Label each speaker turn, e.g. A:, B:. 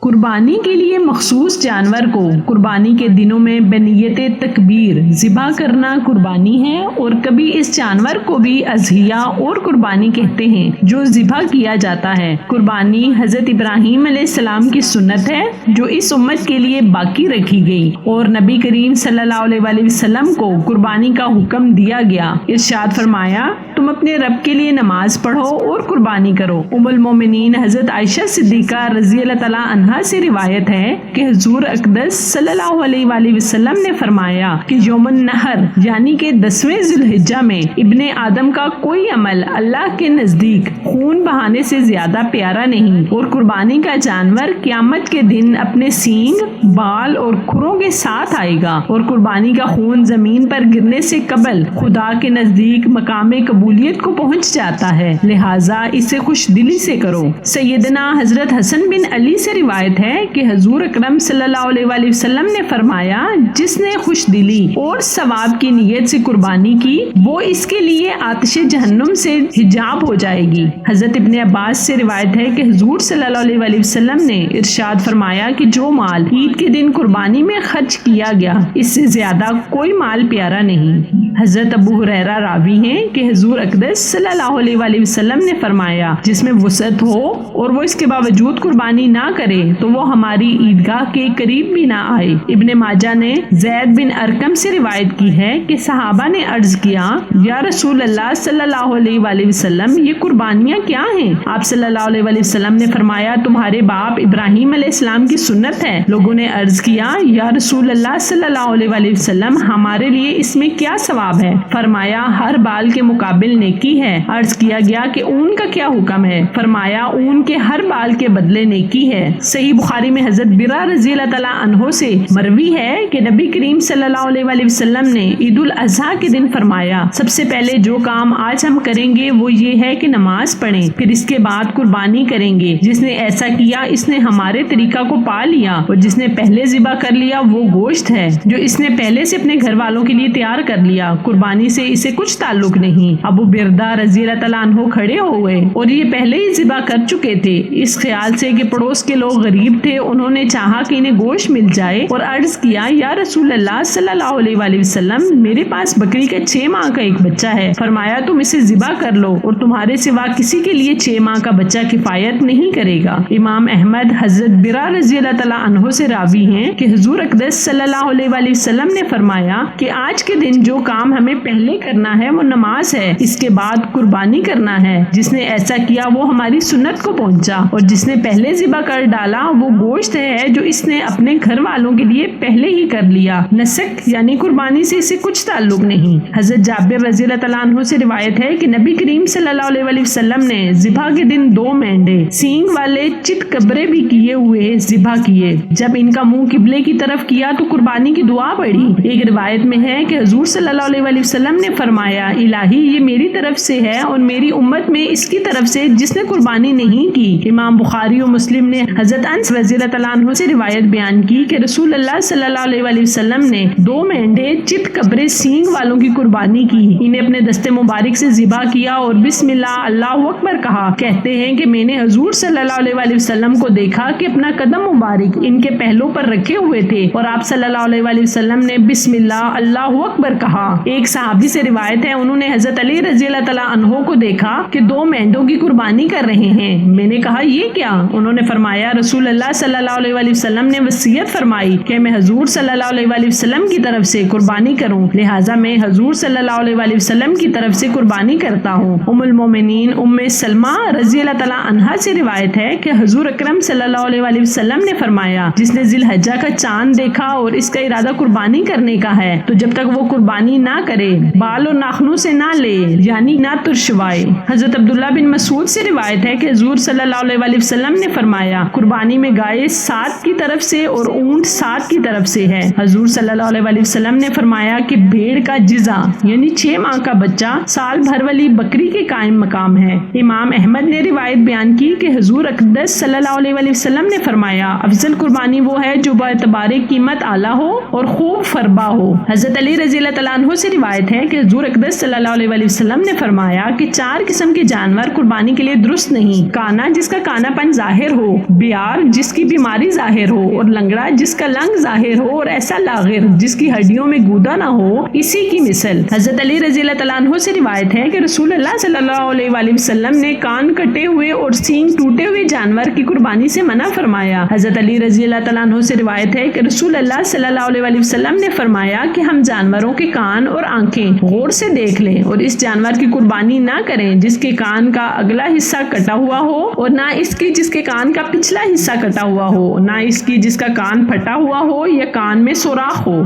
A: قربانی کے لیے مخصوص جانور کو قربانی کے دنوں میں بنیت تکبیر ذبح کرنا قربانی ہے، اور کبھی اس جانور کو بھی اضحیہ اور قربانی کہتے ہیں جو ذبح کیا جاتا ہے۔ قربانی حضرت ابراہیم علیہ السلام کی سنت ہے جو اس امت کے لیے باقی رکھی گئی، اور نبی کریم صلی اللہ علیہ وآلہ وسلم کو قربانی کا حکم دیا گیا۔ ارشاد فرمایا، تم اپنے رب کے لیے نماز پڑھو اور قربانی کرو۔ ام المومنین حضرت عائشہ صدیقہ رضی اللہ تعالیٰ عنہا سے روایت ہے کہ حضور اقدس صلی اللہ علیہ وآلہ وسلم نے فرمایا کہ یوم النحر یعنی کہ 10ویں ذی الحجہ میں ابن آدم کا کوئی عمل اللہ کے نزدیک خون بہانے سے زیادہ پیارا نہیں، اور قربانی کا جانور قیامت کے دن اپنے سینگ، بال اور کھروں کے ساتھ آئے گا، اور قربانی کا خون زمین پر گرنے سے قبل خدا کے نزدیک مقام قبولیت کو پہنچ جاتا ہے، لہٰذا اسے خوش دلی سے کرو۔ سیدنا حضرت حسن بن علی سے روایت ہے کہ حضور اکرم صلی اللہ علیہ وآلہ وسلم نے فرمایا، جس نے خوش دلی اور ثواب کی نیت سے قربانی کی وہ اس کے لیے آتش جہنم سے حجاب ہو جائے گی۔ حضرت ابن عباس سے روایت ہے کہ حضور صلی اللہ علیہ وآلہ وسلم نے ارشاد فرمایا کہ جو مال عید کے دن قربانی میں خرچ کیا گیا اس سے زیادہ کوئی مال پیارا نہیں۔ حضرت ابو ہریرہ راوی ہیں کہ حضور اقدس صلی اللہ علیہ وآلہ وسلم نے فرمایا، جس میں وسعت ہو اور وہ اس کے باوجود قربانی نہ کرے تو وہ ہماری عیدگاہ کے قریب بھی نہ آئے۔ ابن ماجہ نے زید بن ارقم سے روایت کی ہے کہ صحابہ نے عرض کیا، یا رسول اللہ صلی اللہ علیہ وآلہ وسلم، یہ قربانیاں کیا ہیں؟ آپ صلی اللہ علیہ وآلہ وسلم نے فرمایا، تمہارے باپ ابراہیم علیہ السلام کی سنت ہے۔ لوگوں نے عرض کیا، یا رسول اللہ صلی اللہ علیہ وآلہ وسلم، ہمارے لیے اس میں کیا ثواب ہے؟ فرمایا، ہر بال کے مقابل نیکی ہے۔ عرض کیا گیا کہ اون کا کیا حکم ہے؟ فرمایا، اون کے ہر بال کے بدلے نیکی ہے۔ صحیح بخاری میں حضرت برا رضی اللہ تعالیٰ عنہ سے مروی ہے کہ نبی کریم صلی اللہ علیہ وآلہ وسلم نے عید الاضحیٰ کے دن فرمایا، سب سے پہلے جو کام آج ہم کریں گے وہ یہ ہے کہ نماز پڑھیں، پھر اس کے بعد قربانی کریں گے۔ جس نے ایسا کیا اس نے ہمارے طریقہ کو پا لیا، اور جس نے پہلے ذبح کر لیا وہ گوشت ہے جو اس نے پہلے سے اپنے گھر والوں کے لیے تیار کر لیا، قربانی سے اسے کچھ تعلق نہیں۔ ابو بردہ رضی اللہ تعالیٰ عنہ کھڑے ہوئے اور یہ پہلے ہی ذبح کر چکے تھے، اس خیال سے کہ پڑوس کے لوگ غریب تھے، انہوں نے چاہا کہ انہیں گوشت مل جائے، اور عرض کیا، یا رسول اللہ صلی اللہ علیہ وآلہ وسلم، میرے پاس بکری کا 6 ماہ کا ایک بچہ ہے۔ فرمایا، تم اسے ذبح کر لو، اور تمہارے سوا کسی کے لیے 6 ماہ کا بچہ کفایت نہیں کرے گا۔ امام احمد حضرت برا رضی اللہ تعالیٰ عنہ سے راوی ہیں کہ حضور اقدس صلی اللہ علیہ وآلہ وسلم نے فرمایا کہ آج کے دن جو کام ہمیں پہلے کرنا ہے وہ نماز ہے، اس کے بعد قربانی کرنا ہے۔ جس نے ایسا کیا وہ ہماری سنت کو پہنچا، اور جس نے پہلے ذبح کر ڈالا وہ گوشت ہے جو اس نے اپنے گھر والوں کے لیے پہلے ہی کر لیا، نسک یعنی قربانی سے اسے کچھ تعلق نہیں۔ حضرت جابر رضی اللہ تعالیٰ عنہ سے روایت ہے کہ نبی کریم صلی اللہ علیہ وآلہ وسلم نے ذبح کے دن 2 مینڈے سینگ والے چت کبرے بھی کیے ہوئے ذبح کیے، جب ان کا منہ قبلے کی طرف کیا تو قربانی کی دعا پڑھی۔ ایک روایت میں ہے کہ حضور صلی اللہ علیہ وآلہ وسلم نے فرمایا، الہی یہ میری طرف سے ہے اور میری امت میں اس کی طرف سے جس نے قربانی نہیں کی۔ امام بخاری و مسلم نے حضرت انس رضی اللہ تعالیٰ عنہ سے روایت بیان کی کہ رسول اللہ صلی اللہ علیہ وآلہ وسلم نے 2 مینڈے چت کبرے سینگ والوں کی قربانی کی، انہیں اپنے دست مبارک سے ذبح کیا اور بسم اللہ اللہ اکبر کہا۔ کہتے ہیں کہ میں نے حضور صلی اللہ علیہ وآلہ وسلم کو دیکھا کہ اپنا قدم مبارک ان کے پہلو پر رکھے ہوئے تھے، اور آپ صلی اللہ علیہ وآلہ وسلم نے بسم اللہ اللہ اکبر کہا۔ ایک صحابی سے روایت ہے انہوں نے حضرت علی رضی اللہ تعالیٰ عنہ کو دیکھا کہ 2 مینڈوں کی قربانی کر رہے ہیں۔ میں نے کہا، یہ کیا؟ انہوں نے فرمایا، رسول اللہ صلی اللہ علیہ وآلہ وسلم نے وصیت فرمائی کہ میں حضور صلی اللہ علیہ وآلہ وسلم کی طرف سے قربانی کروں، لہٰذا میں حضور صلی اللہ علیہ وآلہ وسلم کی طرف سے قربانی کرتا ہوں۔ ام المومنین ام سلمہ رضی اللہ تعالیٰ عنہا سے روایت ہے کہ حضور اکرم صلی اللہ علیہ وآلہ وسلم نے فرمایا، جس نے ذی الحجہ کا چاند دیکھا اور اس کا ارادہ قربانی کرنے کا ہے تو جب تک وہ قربانی نہ کرے بال اور ناخنوں سے نہ لے، یعنی نہ ترشوائے۔ حضرت عبداللہ بن مسعود سے روایت ہے کہ حضور صلی اللہ علیہ وآلہ وسلم نے فرمایا، قربانی قربانی میں گائے 7 کی طرف سے اور اونٹ 7 کی طرف سے ہے۔ حضور صلی اللہ علیہ وسلم نے فرمایا کہ بھیڑ کا جزا یعنی 6 ماہ کا بچہ سال بھر والی بکری کے قائم مقام ہے۔ امام احمد نے روایت بیان کی کہ حضور اقدس صلی اللہ علیہ وسلم نے فرمایا افضل قربانی وہ ہے جو باعتبار قیمت اعلیٰ ہو اور خوب فربا ہو۔ حضرت علی رضی اللہ تعالیٰ عنہ سے روایت ہے کہ حضور اقدس صلی اللہ علیہ وسلم نے فرمایا کہ 4 قسم کے جانور قربانی کے لیے درست نہیں: کانا جس کا کانا پن ظاہر ہو، بیار جس کی بیماری ظاہر ہو، اور لنگڑا جس کا لنگ ظاہر ہو، اور ایسا لاغر جس کی ہڈیوں میں گودا نہ ہو، اسی کی مثل۔ حضرت علی رضی اللہ تعالیٰ عنہ سے روایت ہے کہ رسول اللہ صلی اللہ علیہ وسلم نے کان کٹے ہوئے اور سینگ ٹوٹے ہوئے جانور کی قربانی سے منع فرمایا۔ حضرت علی رضی اللہ تعالیٰ عنہ سے روایت ہے کہ رسول اللہ صلی اللہ علیہ وسلم نے فرمایا کہ ہم جانوروں کے کان اور آنکھیں غور سے دیکھ لیں اور اس جانور کی قربانی نہ کریں جس کے کان کا اگلا حصہ کٹا ہوا ہو، اور نہ اس کی جس کے کان کا پچھلا حصہ کٹا ہوا ہو، نہ اس کی جس کا کان پھٹا ہوا ہو یا کان میں سوراخ ہو۔